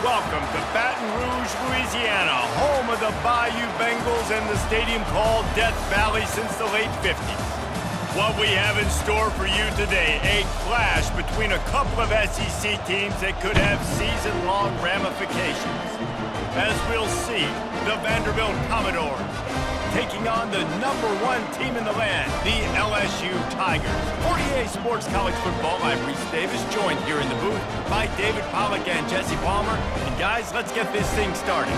Welcome to Baton Rouge, Louisiana, home of the Bayou Bengals and the stadium called Death Valley since the late 50s. What we have in store for you today, a clash between a couple of SEC teams that could have season-long ramifications. As we'll see, the Vanderbilt Commodores taking on the #1 team in the land, the LSU Tigers. 48 Sports College Football, I'm Reese Davis, joined here in the booth by David Pollack and Jesse Palmer. And guys, let's get this thing started.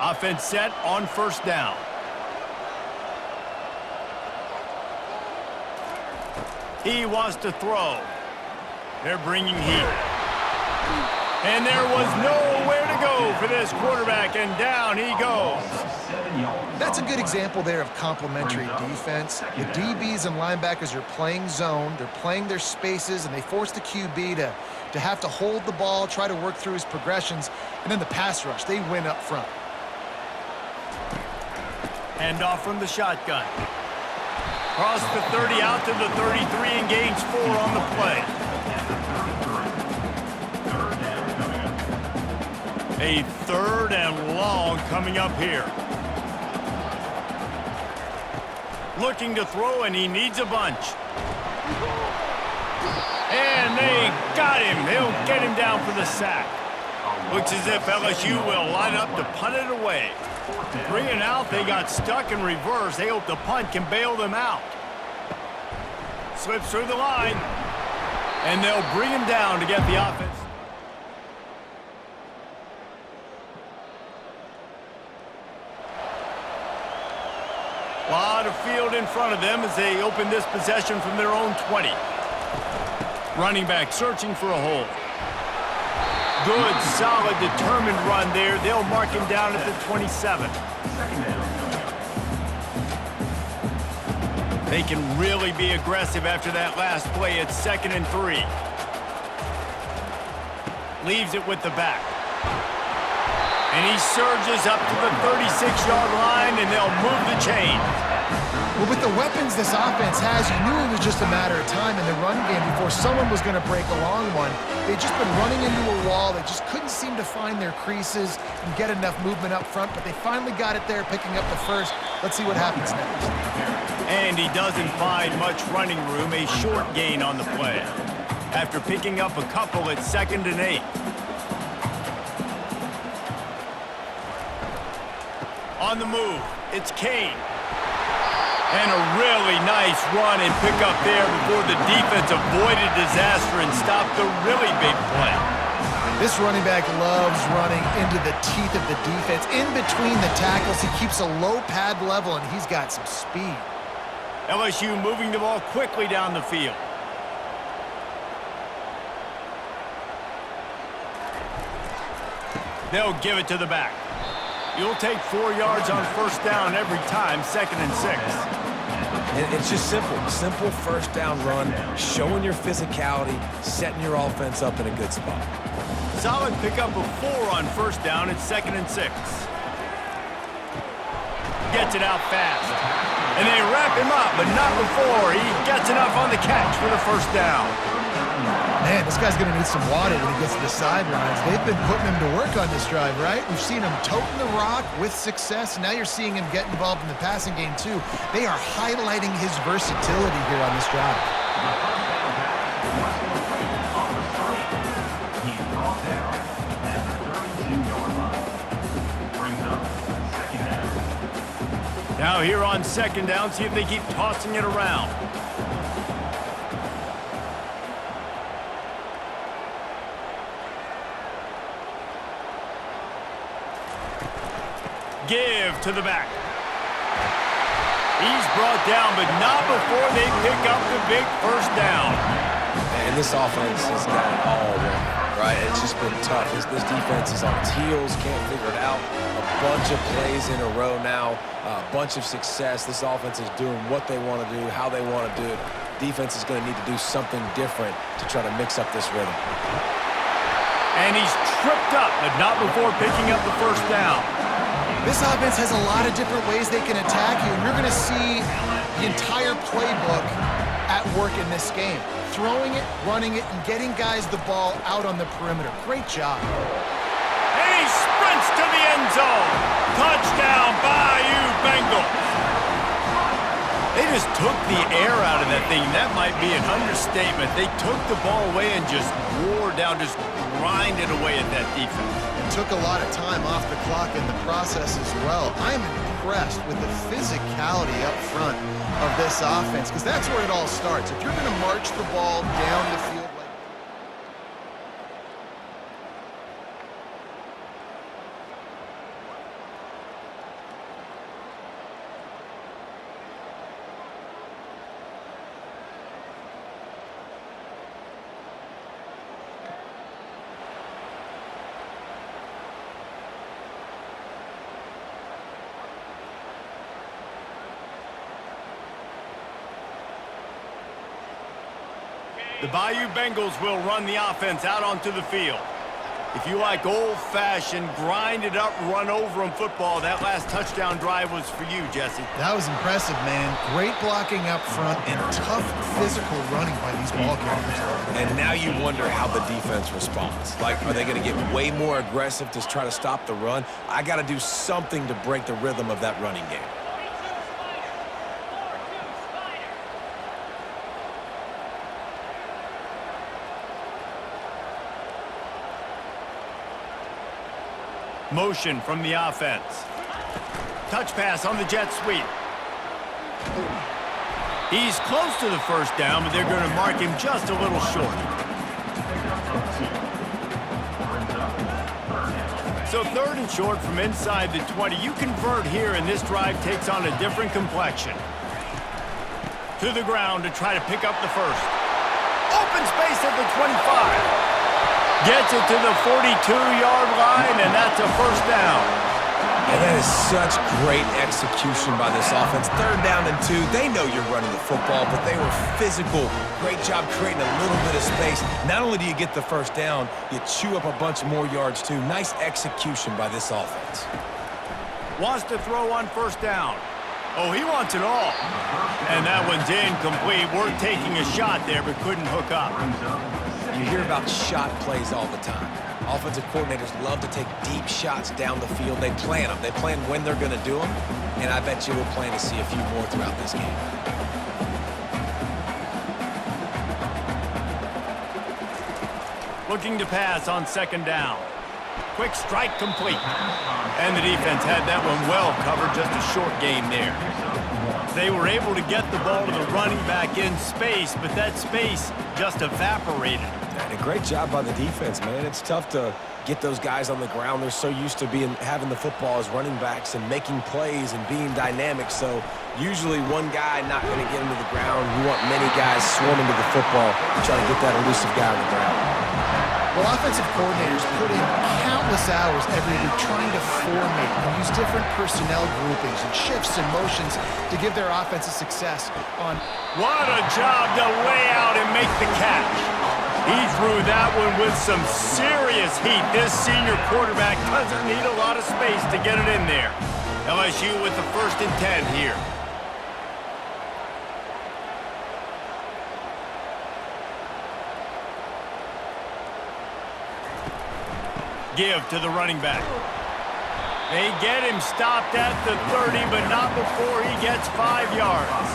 Offense set on first down. He wants to throw. They're bringing heat. And there was nowhere to go for this quarterback, and down he goes. That's a good example there of complementary defense. The DBs and linebackers are playing zone, they're playing their spaces, and they force the QB to have to hold the ball, try to work through his progressions, and then the pass rush, they win up front. Hand off from the shotgun. Cross the 30 out to the 33 and gains 4 on the play. A third and long coming up here. Looking to throw, and he needs a bunch. And they got him. They'll get him down for the sack. Looks as if LSU will line up to punt it away. 3 and out, they got stuck in reverse. They hope the punt can bail them out. Slips through the line, and they'll bring him down to get the offense. A lot of field in front of them as they open this possession from their own 20. Running back searching for a hole. Good, solid, determined run there. They'll mark him down at the 27. They can really be aggressive after that last play. It's 2nd and 3. Leaves it with the back. And he surges up to the 36-yard line, and they'll move the chain. Well, with the weapons this offense has, you knew it was just a matter of time in the run game before someone was going to break a long one. They'd just been running into a wall. They just couldn't seem to find their creases and get enough movement up front, but they finally got it there, picking up the first. Let's see what happens next. And he doesn't find much running room, a short gain on the play. After picking up a couple, it's 2nd and 8. On the move, it's Kane. And a really nice run and pick up there before the defense avoided disaster and stopped the really big play. This running back loves running into the teeth of the defense. In between the tackles, he keeps a low pad level, and he's got some speed. LSU moving the ball quickly down the field. They'll give it to the back. You'll take 4 yards on first down every time, 2nd and 6. And it's just simple first down run, showing your physicality, setting your offense up in a good spot. Solid pickup of 4 on first down, it's 2nd and 6. Gets it out fast. And they wrap him up, but not before he gets enough on the catch for the first down. Man, this guy's going to need some water when he gets to the sidelines. They've been putting him to work on this drive, right? We've seen him toting the rock with success. Now you're seeing him get involved in the passing game, too. They are highlighting his versatility here on this drive. Now here on 2nd down, see if they keep tossing it around. Give to the back. He's brought down, but not before they pick up the big first down. And this offense has got it all wrong, right? It's just been tough. This defense is on its heels, can't figure it out. A bunch of plays in a row now, a bunch of success. This offense is doing what they want to do, how they want to do it. defense is going to need to do something different to try to mix up this rhythm. And he's tripped up, but not before picking up the first down. This offense has a lot of different ways they can attack you, and you're going to see the entire playbook at work in this game. Throwing it, running it, and getting guys the ball out on the perimeter. Great job. And he sprints to the end zone. Touchdown, Bayou Bengals. They just took the air out of that thing. That might be an understatement. They took the ball away and just wore down, just grinded away at that defense. It took a lot of time off the clock in the process as well. I'm impressed with the physicality up front of this offense, because that's where it all starts. If you're going to march the ball down the field like The Bayou Bengals will run the offense out onto the field. If you like old-fashioned, grinded-up, run-over-'em football, that last touchdown drive was for you, Jesse. That was impressive, man. Great blocking up front and tough physical running by these ball carriers. And now you wonder how the defense responds. Like, are they going to get way more aggressive to try to stop the run? I got to do something to break the rhythm of that running game. Motion from the offense. Touch pass on the jet sweep. He's close to the first down, but they're going to mark him just a little short. So 3rd and short from inside the 20. You convert here, and this drive takes on a different complexion. To the ground to try to pick up the first. Open space at the 25. Gets it to the 42-yard line, and that's a first down. And that is such great execution by this offense. 3rd down and 2. They know you're running the football, but they were physical. Great job creating a little bit of space. Not only do you get the first down, you chew up a bunch more yards, too. Nice execution by this offense. Wants to throw on first down. Oh, he wants it all. And that one's incomplete. We're taking a shot there, but couldn't hook up. You hear about shot plays all the time. Offensive coordinators love to take deep shots down the field. They plan them. They plan when they're going to do them. And I bet you we'll plan to see a few more throughout this game. Looking to pass on 2nd down. Quick strike complete. And the defense had that one well covered, just a short game there. They were able to get the ball to the running back in space, but that space just evaporated. And a great job by the defense, man. It's tough to get those guys on the ground. They're so used to having the football as running backs and making plays and being dynamic. So usually one guy not going to get him to the ground. You want many guys swarming to the football, trying to get that elusive guy on the ground. Well, offensive coordinators put in countless hours every week trying to formate and use different personnel groupings and shifts and motions to give their offensive success on. What a job to lay out and make the catch. He threw that one with some serious heat. This senior quarterback doesn't need a lot of space to get it in there. LSU with the 1st and 10 here. Give to the running back. They get him stopped at the 30, but not before he gets 5 yards.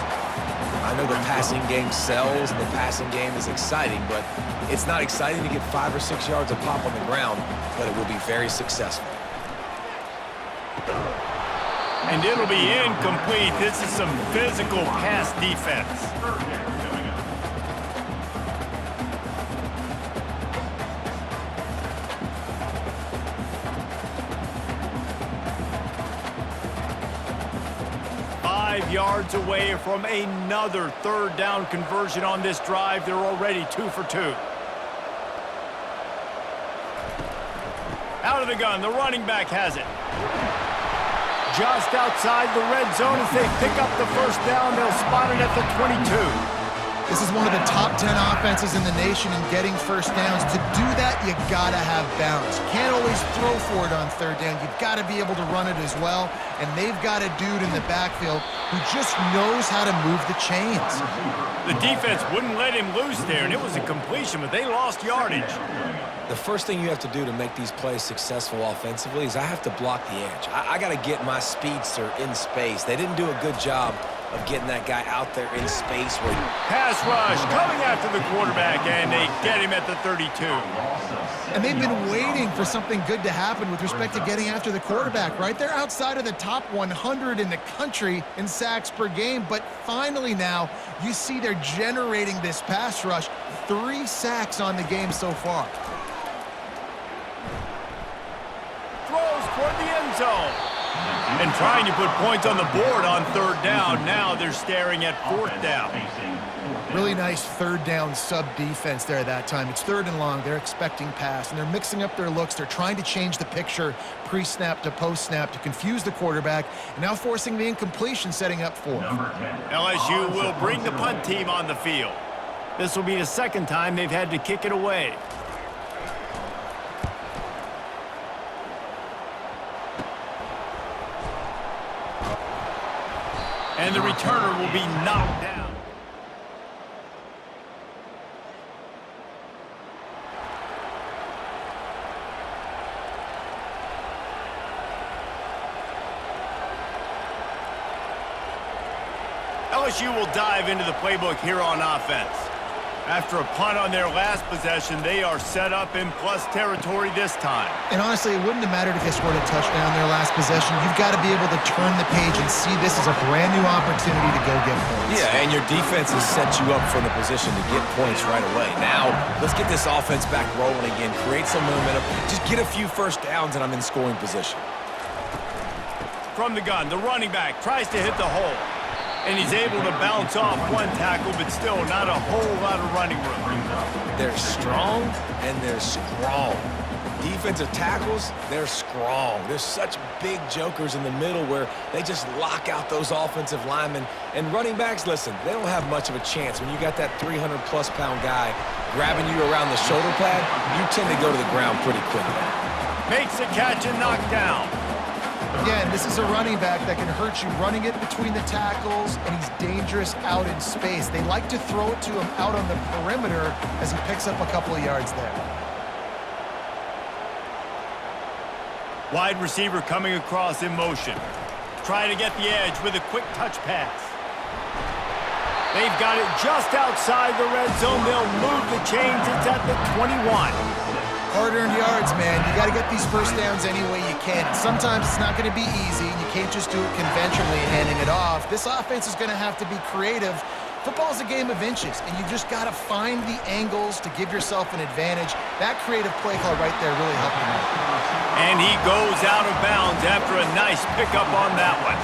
I know the passing game sells and the passing game is exciting, but it's not exciting to get 5 or 6 yards of pop on the ground, but it will be very successful. And it'll be incomplete. This is some physical pass defense. Yards away from another 3rd down conversion on this drive. They're already 2 for 2. Out of the gun, the running back has it. Just outside the red zone as they pick up the first down. They'll spot it at the 22. This is one of the top 10 offenses in the nation in getting first downs. To do that, you gotta have balance. You can't always throw for it on third down. You've got to be able to run it as well. And they've got a dude in the backfield who just knows how to move the chains. The defense wouldn't let him loose there, and it was a completion, but they lost yardage. The first thing you have to do to make these plays successful offensively is I have to block the edge. I got to get my speedster in space. They didn't do a good job of getting that guy out there in space. Pass rush coming after the quarterback, and they get him at the 32. And they've been waiting for something good to happen with respect to getting after the quarterback, right? They're outside of the top 100 in the country in sacks per game, but finally now you see they're generating this pass rush. 3 sacks on the game so far. Throws toward the end zone. And trying to put points on the board on third down. Now they're staring at fourth down. Really nice third down sub-defense there that time. It's third and long. They're expecting pass, and they're mixing up their looks. They're trying to change the picture pre-snap to post-snap to confuse the quarterback, and now forcing the incompletion, setting up fourth. LSU will bring the punt team on the field. This will be the second time they've had to kick it away. And the returner will be knocked down. LSU will dive into the playbook here on offense. After a punt on their last possession, they are set up in plus territory this time. And honestly, it wouldn't have mattered if they scored a touchdown their last possession. You've got to be able to turn the page and see this as a brand new opportunity to go get points. Yeah, and your defense has set you up for the position to get points right away. Now, let's get this offense back rolling again, create some momentum, just get a few first downs, and I'm in scoring position. From the gun, the running back tries to hit the hole. And he's able to bounce off one tackle, but still not a whole lot of running room. They're strong, and they're strong. Defensive tackles, they're strong. There's such big jokers in the middle where they just lock out those offensive linemen. And running backs, listen, they don't have much of a chance. When you got that 300-plus pound guy grabbing you around the shoulder pad, you tend to go to the ground pretty quickly. Makes the catch and knocked down. Again, this is a running back that can hurt you running it between the tackles, and he's dangerous out in space. They like to throw it to him out on the perimeter as he picks up a couple of yards there. Wide receiver coming across in motion. Trying to get the edge with a quick touch pass. They've got it just outside the red zone. They'll move the chains. It's at the 21. Hard-earned yards, man. You got to get these first downs any way you can. Sometimes it's not going to be easy, and you can't just do it conventionally handing it off. This offense is going to have to be creative. Football's a game of inches, and you just got to find the angles to give yourself an advantage. That creative play call right there really helped him out. And he goes out of bounds after a nice pickup on that one.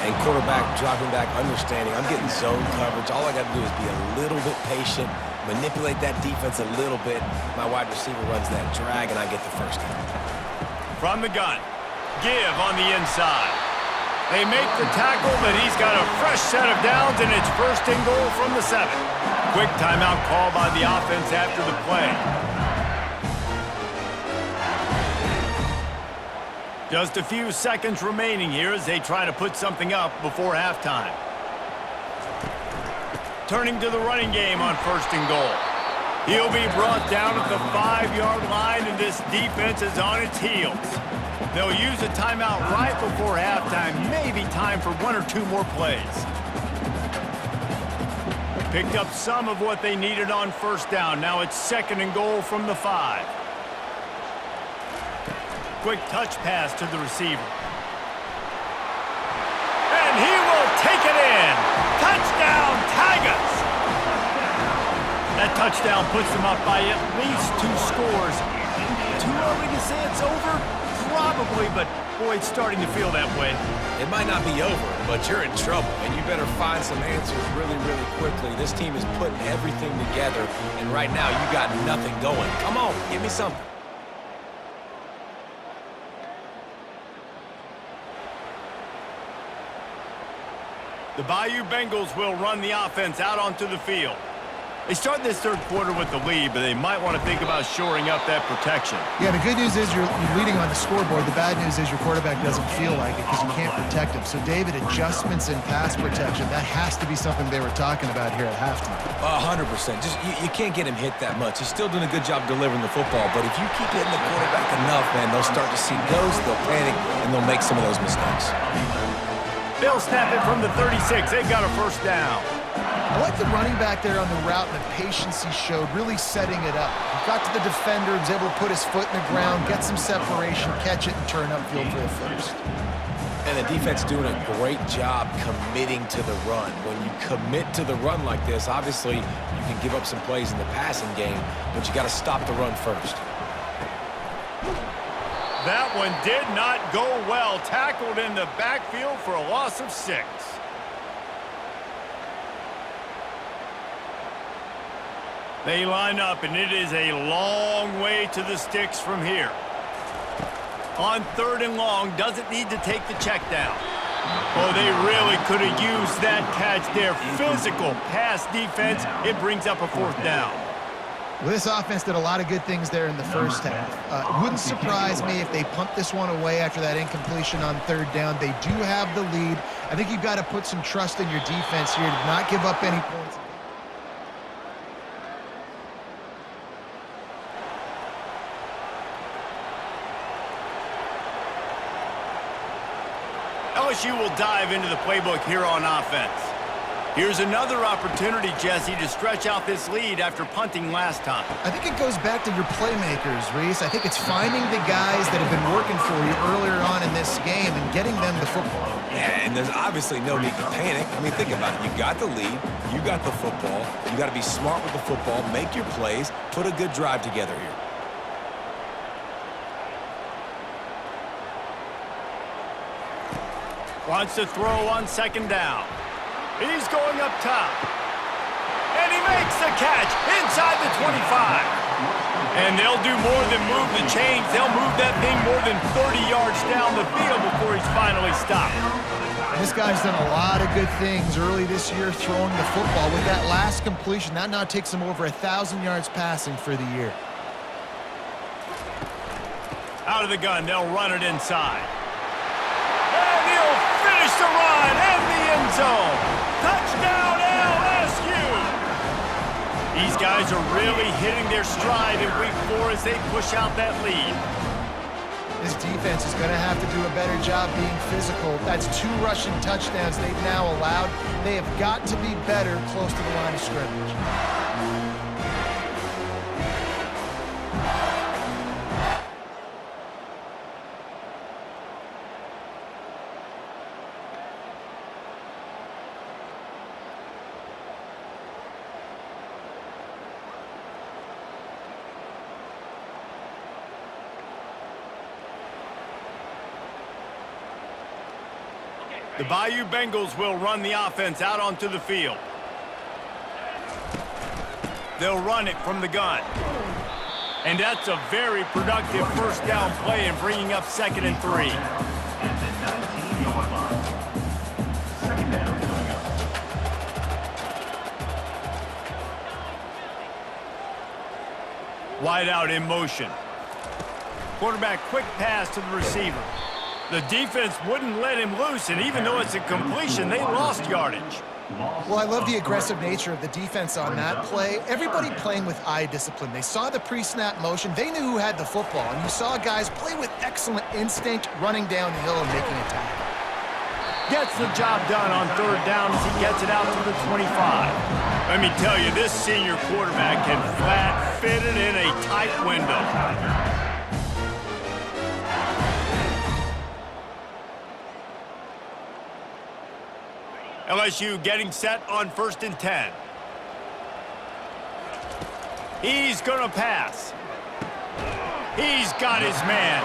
And quarterback dropping back, understanding I'm getting zone coverage. All I got to do is be a little bit patient, manipulate that defense a little bit. My wide receiver runs that drag, and I get the first down. From the gun, give on the inside. They make the tackle, but he's got a fresh set of downs, and it's first and goal from the 7. Quick timeout call by the offense after the play. Just a few seconds remaining here as they try to put something up before halftime. Turning to the running game on first and goal. He'll be brought down at the 5-yard line, and this defense is on its heels. They'll use a timeout right before halftime, maybe time for 1 or 2 more plays. Picked up some of what they needed on first down. Now it's second and goal from the 5. Quick touch pass to the receiver. And he will take it in. Touchdown, Tigers! That touchdown puts them up by at least 2 scores. Too early to say it's over? Probably, but boy, it's starting to feel that way. It might not be over, but you're in trouble, and you better find some answers really, really quickly. This team is putting everything together, and right now you got nothing going. Come on, give me something. The Bayou Bengals will run the offense out onto the field. They start this third quarter with the lead, but they might want to think about shoring up that protection. Yeah, the good news is you're leading on the scoreboard. The bad news is your quarterback doesn't feel like it because you can't protect him. So, David, adjustments in pass protection, that has to be something they were talking about here at halftime. 100%. Just you can't get him hit that much. He's still doing a good job delivering the football, but if you keep hitting the quarterback enough, man, they'll start to see ghosts, they'll panic, and they'll make some of those mistakes. They'll snap it from the 36. They've got a first down. I like the running back there on the route and the patience he showed, really setting it up. He got to the defender, was able to put his foot in the ground, get some separation, catch it, and turn upfield for the first. And the defense doing a great job committing to the run. When you commit to the run like this, obviously you can give up some plays in the passing game, but you got to stop the run first. That one did not go well. Tackled in the backfield for a loss of 6. They line up, and it is a long way to the sticks from here. On 3rd and long, doesn't need to take the check down. Oh, they really could have used that catch there. Physical pass defense. It brings up a 4th down. Well, this offense did a lot of good things there in the first half. It wouldn't surprise me if they punt this one away after that incompletion on 3rd down. They do have the lead. I think you've got to put some trust in your defense here to not give up any points. LSU will dive into the playbook here on offense. Here's another opportunity, Jesse, to stretch out this lead after punting last time. I think it goes back to your playmakers, Reese. I think it's finding the guys that have been working for you earlier on in this game and getting them the football. Yeah, and there's obviously no need to panic. I mean, think about it. You got the lead. You got the football. You got to be smart with the football, make your plays, put a good drive together here. Wants to throw on 2nd down. He's going up top. And he makes the catch inside the 25. And they'll do more than move the chains. They'll move that thing more than 30 yards down the field before he's finally stopped. This guy's done a lot of good things early this year throwing the football. With that last completion, that now takes him over 1,000 yards passing for the year. Out of the gun, they'll run it inside. And he'll finish the run in the end zone. Touchdown, LSU! These guys are really hitting their stride in week 4 as they push out that lead. This defense is going to have to do a better job being physical. That's 2 rushing touchdowns they've now allowed. They have got to be better close to the line of scrimmage. The Bayou Bengals will run the offense out onto the field. They'll run it from the gun. And that's a very productive first down play and bringing up 2nd and 3. Wide out in motion. Quarterback quick pass to the receiver. The defense wouldn't let him loose, and even though it's a completion, they lost yardage. Well, I love the aggressive nature of the defense on that play. Everybody playing with eye discipline. They saw the pre-snap motion. They knew who had the football, and you saw guys play with excellent instinct, running downhill and making a tackle. Gets the job done on 3rd down as he gets it out to the 25. Let me tell you, this senior quarterback can flat fit it in a tight window. LSU getting set on 1st and 10. He's going to pass. He's got his man.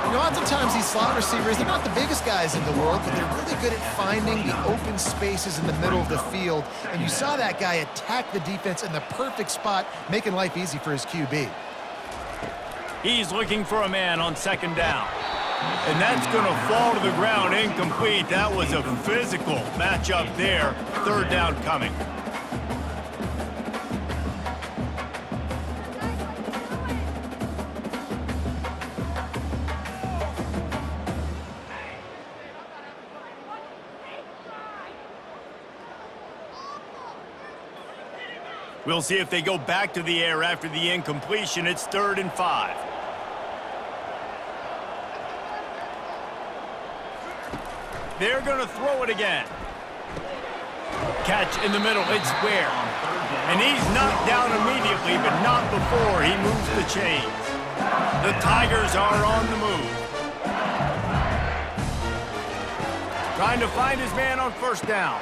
You know, oftentimes these slot receivers, they're not the biggest guys in the world, but they're really good at finding the open spaces in the middle of the field. And you saw that guy attack the defense in the perfect spot, making life easy for his QB. He's looking for a man on 2nd down. And that's going to fall to the ground incomplete. That was a physical matchup there. Third down coming. We'll see if they go back to the air after the incompletion. It's 3rd and 5. They're going to throw it again. Catch in the middle. It's square. And he's knocked down immediately, but not before he moves the chains. The Tigers are on the move. Trying to find his man on first down.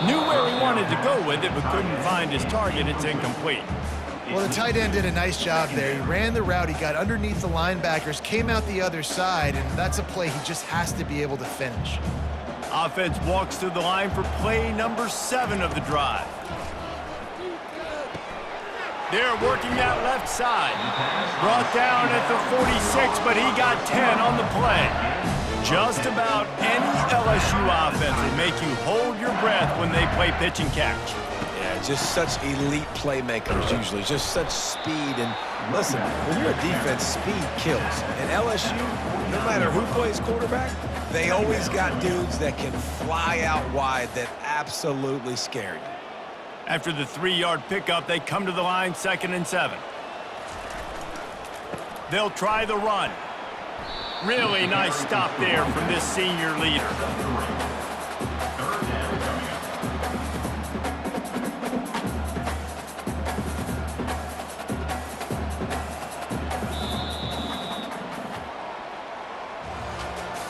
Knew where he wanted to go with it, but couldn't find his target. It's incomplete. Well, the tight end did a nice job there. He ran the route. He got underneath the linebackers, came out the other side, and that's a play he just has to be able to finish. Offense walks to the line for play number 7 of the drive. They're working that left side. Brought down at the 46, but he got 10 on the play. Just about any LSU offense will make you hold your breath when they play pitch and catch. Yeah, just such elite playmakers usually, just such speed. And listen, when you're a defense, speed kills. And LSU, no matter who plays quarterback, they always got dudes that can fly out wide that absolutely scare you. After the 3-yard pickup, they come to the line, 2nd and 7. They'll try the run. Really nice stop there from this senior leader.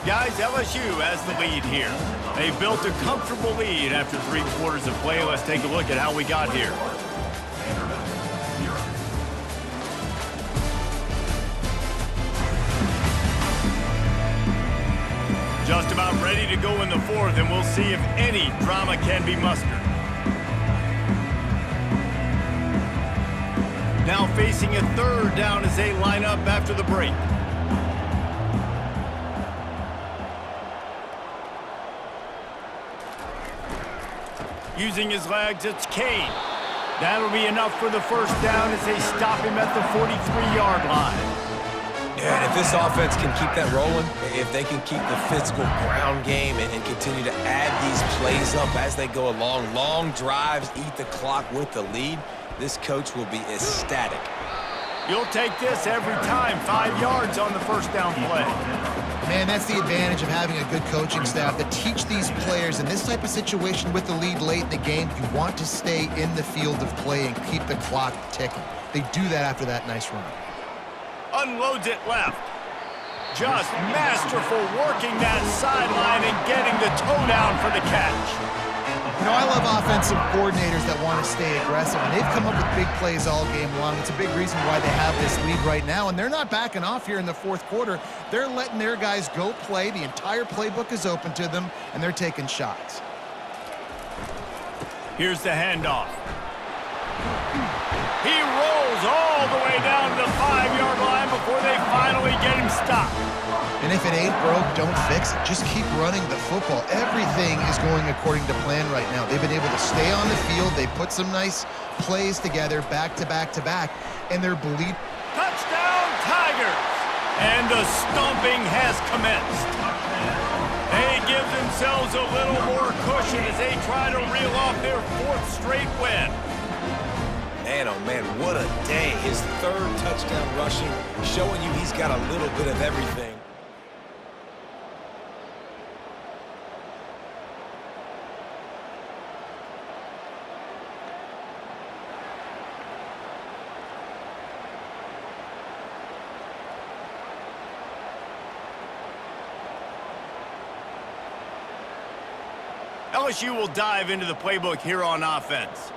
Guys, LSU has the lead here. They built a comfortable lead after 3 quarters of play. Let's take a look at how we got here. Just about ready to go in the 4th, and we'll see if any drama can be mustered. Now facing a 3rd down as they line up after the break. Using his legs, it's Kane. That'll be enough for the 1st down as they stop him at the 43-yard line. Yeah, and if this offense can keep that rolling, if they can keep the physical ground game and continue to add these plays up as they go along, long drives, eat the clock with the lead, this coach will be ecstatic. You'll take this every time. 5 yards on the 1st down play. Man, that's the advantage of having a good coaching staff that teach these players in this type of situation with the lead late in the game. You want to stay in the field of play and keep the clock ticking. They do that after that nice run. Unloads it left. Just masterful working that sideline and getting the toe down for the catch. You know, I love offensive coordinators that want to stay aggressive, and they've come up with big plays all game long. It's a big reason why they have this lead right now, and they're not backing off here in the 4th quarter. They're letting their guys go play. The entire playbook is open to them, and they're taking shots. Here's the handoff. He rolls all the way down to the 5-yard line before they finally get him stopped. And if it ain't broke, don't fix it. Just keep running the football. Everything is going according to plan right now. They've been able to stay on the field. They put some nice plays together back to back to back, and they're bleeding. Touchdown, Tigers! And the stomping has commenced. They give themselves a little more cushion as they try to reel off their 4th straight win. Man, oh man, what a day. His 3rd touchdown rushing, showing you he's got a little bit of everything. LSU will dive into the playbook here on offense.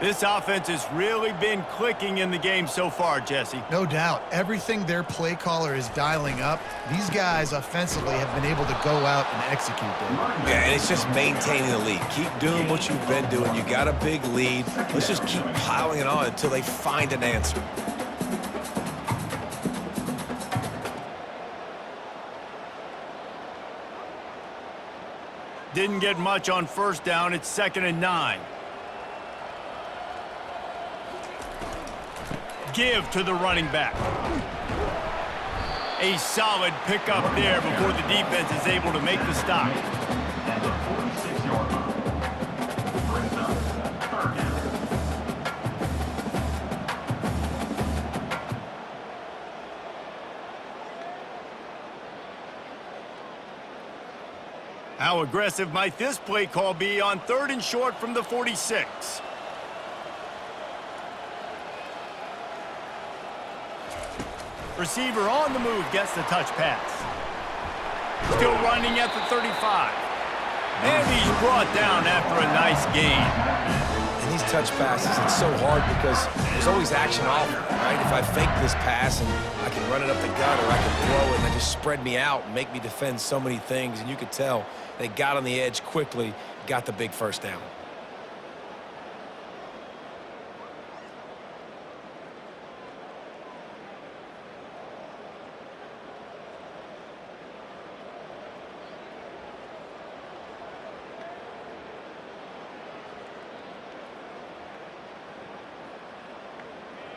This offense has really been clicking in the game so far, Jesse. No doubt. Everything their play caller is dialing up, these guys offensively have been able to go out and execute them. Yeah, and it's just maintaining the lead. Keep doing what you've been doing. You got a big lead. Let's just keep piling it on until they find an answer. didn't get much on first down. It's 2nd and 9. Give to the running back. A solid pickup there before the defense is able to make the stop. How aggressive might this play call be on 3rd and short from the 46? Receiver on the move gets the touch pass. Still running at the 35. And he's brought down after a nice gain. And these touch passes, it's so hard because there's always action off it, right? If I fake this pass and I can run it up the gut, or I can throw it and they just spread me out and make me defend so many things. And you could tell they got on the edge quickly, got the big first down.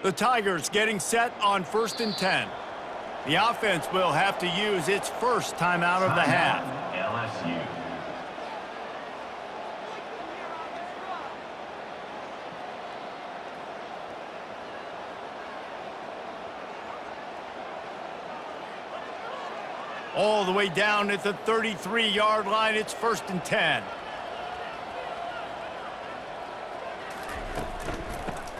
The Tigers getting set on 1st and 10. The offense will have to use its first timeout of the half. LSU. All the way down at the 33-yard line, it's 1st and 10.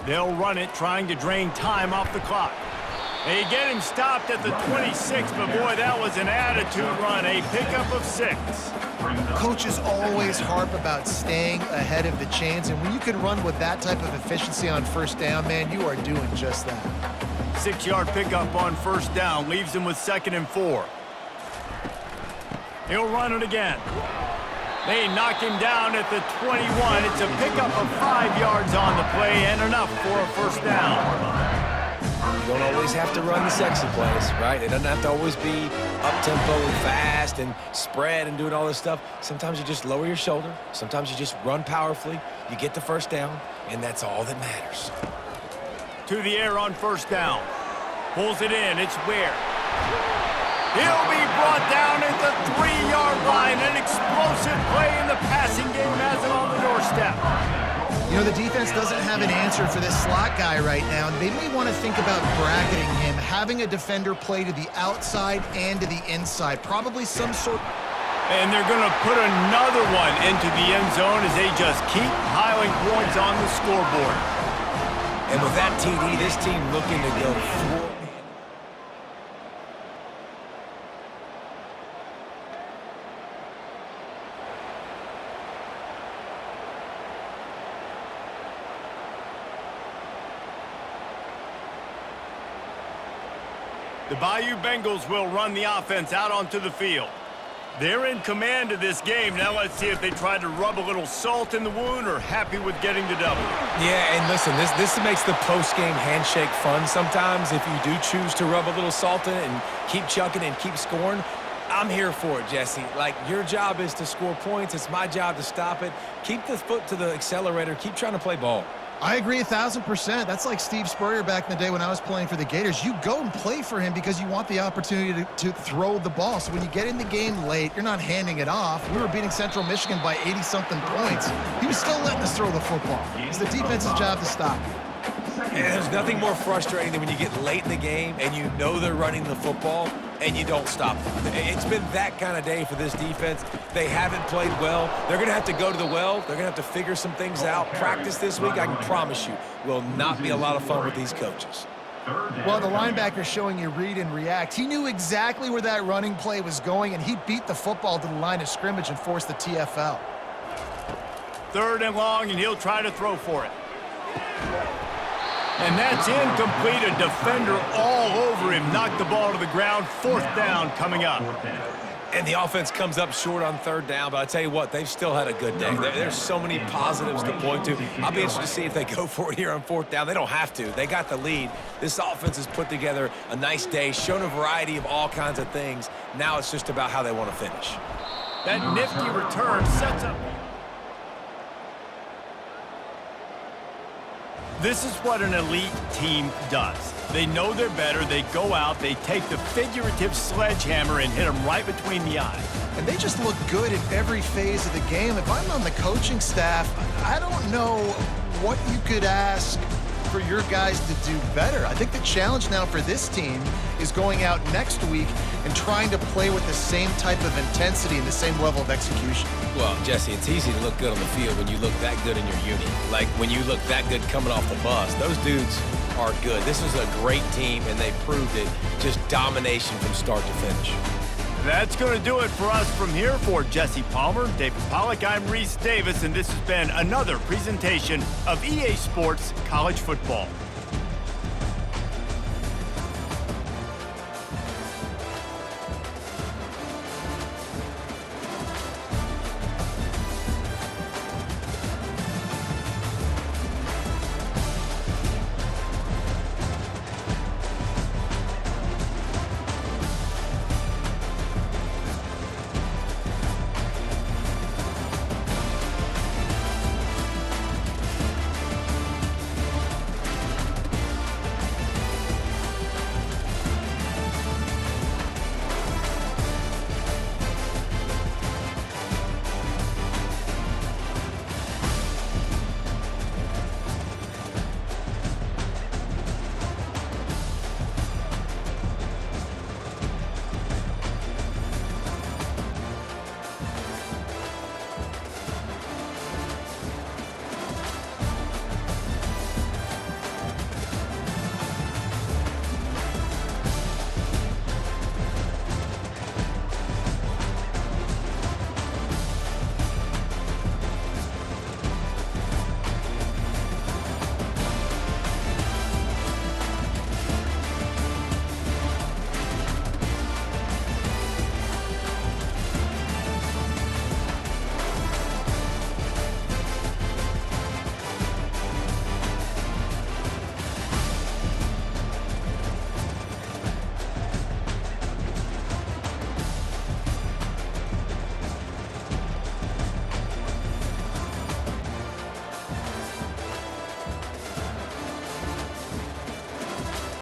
They'll run it, trying to drain time off the clock. They get him stopped at the 26, but boy, that was an attitude run, a pickup of 6. Coaches always harp about staying ahead of the chains, and when you can run with that type of efficiency on first down, man, you are doing just that. 6-yard pickup on first down leaves him with 2nd and 4. He'll run it again. They knock him down at the 21. It's a pickup of 5 yards on the play and enough for a first down. You don't always have to run the sexy plays, right? It doesn't have to always be up-tempo and fast and spread and doing all this stuff. Sometimes you just lower your shoulder. Sometimes you just run powerfully. You get the first down, and that's all that matters. To the air on first down. Pulls it in. It's Ware. He'll be brought down at the 3-yard line. An explosive play in the passing game has it on the doorstep. You know, the defense doesn't have an answer for this slot guy right now. They may want to think about bracketing him, having a defender play to the outside and to the inside. Probably some sort. And they're going to put another one into the end zone as they just keep piling points on the scoreboard. And with that TD, this team looking to go forward. The Bayou Bengals will run the offense out onto the field. They're in command of this game. Now let's see if they try to rub a little salt in the wound or happy with getting the W. Yeah, and listen, this makes the post-game handshake fun sometimes if you do choose to rub a little salt in it and keep chucking and keep scoring. I'm here for it, Jesse. Like, your job is to score points. It's my job to stop it. Keep the foot to the accelerator. Keep trying to play ball. I agree 1,000%. That's like Steve Spurrier back in the day when I was playing for the Gators. You go and play for him because you want the opportunity to throw the ball. So when you get in the game late, you're not handing it off. We were beating Central Michigan by 80-something points. He was still letting us throw the football. It's the defense's job to stop. And there's nothing more frustrating than when you get late in the game and you know they're running the football and you don't stop them. It's been that kind of day for this defense. They haven't played well. They're going to have to go to the well. They're going to have to figure some things out. Practice this week, I can promise you, will not be a lot of fun with these coaches. Well, the linebacker's showing you read and react. He knew exactly where that running play was going, and he beat the football to the line of scrimmage and forced the TFL. 3rd and long, and he'll try to throw for it. And that's incomplete. A defender all over him. Knocked the ball to the ground. 4th down coming up. And the offense comes up short on 3rd down, but I tell you what, they've still had a good day. There's so many positives to point to. I'll be interested to see if they go for it here on 4th down. They don't have to. They got the lead. This offense has put together a nice day, shown a variety of all kinds of things. Now it's just about how they want to finish. That nifty return sets up. This is what an elite team does. They know they're better. They go out, they take the figurative sledgehammer and hit them right between the eyes. And they just look good in every phase of the game. If I'm on the coaching staff, I don't know what you could ask for your guys to do better. I think the challenge now for this team is going out next week and trying to play with the same type of intensity and the same level of execution. Well, Jesse, it's easy to look good on the field when you look that good in your unit. Like when you look that good coming off the bus. Those dudes are good. This was a great team, and they proved it. Just domination from start to finish. That's going to do it for us from here. For Jesse Palmer, David Pollack, I'm Reese Davis, and this has been another presentation of EA Sports College Football.